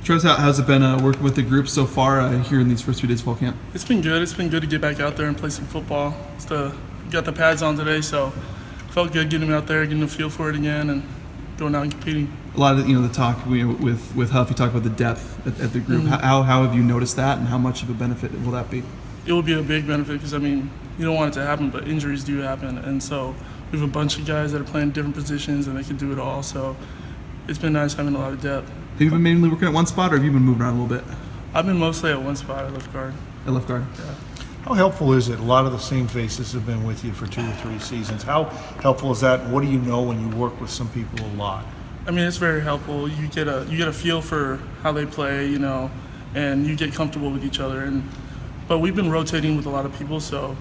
Travis, how's it been working with the group so far here in these first 2 days of fall camp? It's been good. It's been good to get back out there and play some football. Got the pads on today, so felt good getting out there, getting a feel for it again, and going out and competing. A lot of the talk with Huff, you talk about the depth at the group. Mm-hmm. How have you noticed that, and how much of a benefit will that be? It will be a big benefit because, you don't want it to happen, but injuries do happen. And so we have a bunch of guys that are playing different positions, and they can do it all. So it's been nice having a lot of depth. Have you been mainly working at one spot, or have you been moving around a little bit? I've been mostly at one spot, at left guard. At left guard? Yeah. How helpful is it? A lot of the same faces have been with you for 2 or 3 seasons. How helpful is that, and what do you know when you work with some people a lot? It's very helpful. You get a feel for how they play, and you get comfortable with each other. But we've been rotating with a lot of people, so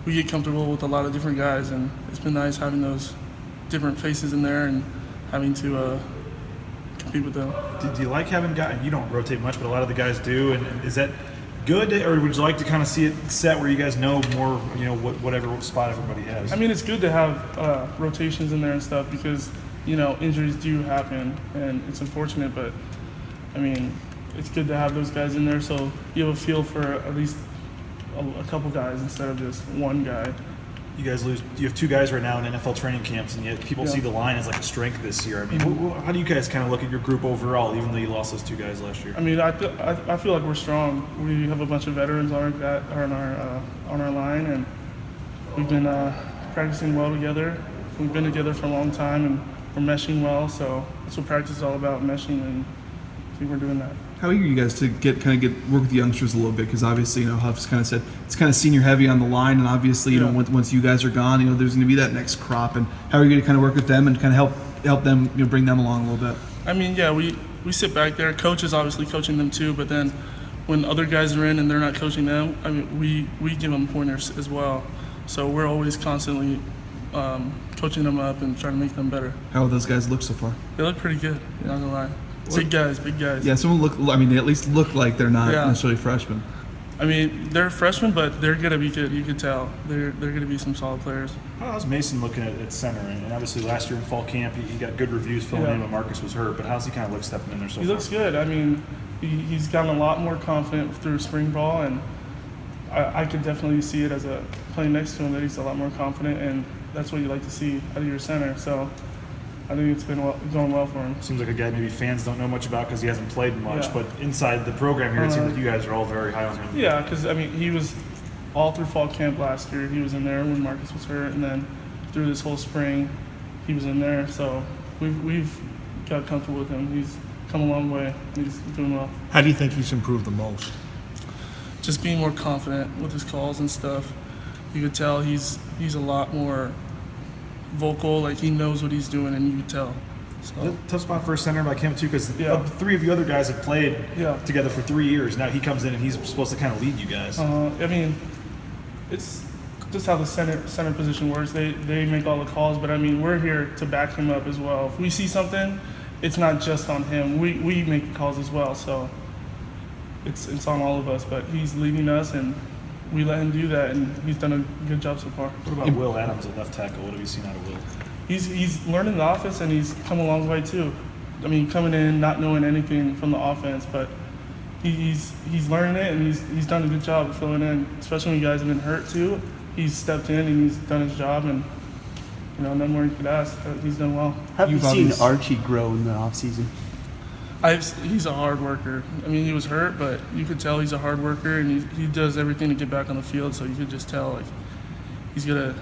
we get comfortable with a lot of different guys, and it's been nice having those different faces in there and having to compete with them. Do you like having guys? You don't rotate much, but a lot of the guys do. And is that good, or would you like to kind of see it set where you guys know more? Whatever spot everybody has. It's good to have rotations in there and stuff because injuries do happen, and it's unfortunate. But it's good to have those guys in there so you have a feel for at least a couple guys instead of just one guy. You have 2 guys right now in NFL training camps, and yet people see the line as like a strength this year. How do you guys kind of look at your group overall, even though you lost those 2 guys last year? I feel like we're strong. We have a bunch of veterans on our line, and we've been practicing well together. We've been together for a long time, and we're meshing well. So that's what practice is all about, meshing, and I think we're doing that. How eager are you guys to work with the youngsters a little bit? Because obviously, Huff's kind of said it's kind of senior heavy on the line, and obviously, once you guys are gone, there's going to be that next crop. And how are you going to kind of work with them and kind of help them, bring them along a little bit? We sit back there. Coach is obviously coaching them too, but then when other guys are in and they're not coaching them, we give them pointers as well. So we're always constantly coaching them up and trying to make them better. How have those guys look so far? They look pretty good. Not gonna lie. Big guys. Yeah, they at least look like they're not necessarily freshmen. They're freshmen, but they're going to be good. You can tell. They're going to be some solid players. How's Mason looking at center? And obviously last year in fall camp, he got good reviews filling in when Marcus was hurt. But how's he kind of look stepping in there so far? He looks good. He's gotten a lot more confident through spring ball, and I could definitely see it as playing next to him that he's a lot more confident, and that's what you like to see out of your center. So I think it's been going well for him. Seems like a guy maybe fans don't know much about because he hasn't played much, but inside the program here, it seems like you guys are all very high on him. Yeah, because he was all through fall camp last year. He was in there when Marcus was hurt, and then through this whole spring, he was in there. So we've got comfortable with him. He's come a long way. He's doing well. How do you think he's improved the most? Just being more confident with his calls and stuff. You could tell he's a lot more vocal, like he knows what he's doing, and you can tell. So. Tough spot for a center like him too, because 3 of you other guys have played together for 3 years. Now he comes in and he's supposed to kind of lead you guys. It's just how the center position works. They make all the calls, but we're here to back him up as well. If we see something, it's not just on him. We make the calls as well, so it's on all of us. But he's leading us, and we let him do that, and he's done a good job so far. What about Will Adams at left tackle? What have you seen out of Will? He's learning the offense, and he's come a long way too. Coming in, not knowing anything from the offense, but he's learning it, and he's done a good job of filling in, especially when you guys have been hurt too. He's stepped in, and he's done his job, and none more you could ask. He's done well. Have you seen Archie grow in the offseason? He's a hard worker. He was hurt, but you could tell he's a hard worker, and he does everything to get back on the field. So you could just tell he's gonna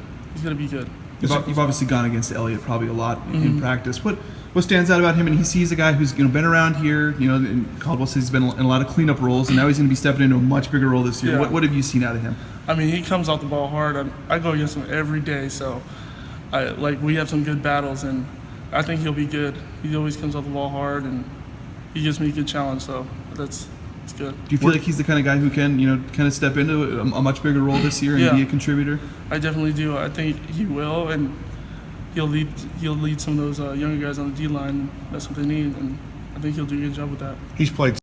be good. You've obviously gone against Elliot probably a lot in practice. What stands out about him? And he's a guy who's been around here. In Caldwell says he's been in a lot of cleanup roles, and now he's going to be stepping into a much bigger role this year. Yeah. What have you seen out of him? He comes off the ball hard. I go against him every day, so we have some good battles, and I think he'll be good. He always comes off the ball hard, and he gives me a good challenge, so it's good. Do you feel like he's the kind of guy who can, kind of step into a much bigger role this year and be a contributor? I definitely do. I think he will, and he'll lead some of those younger guys on the D line. That's what they need, and I think he'll do a good job with that. He's played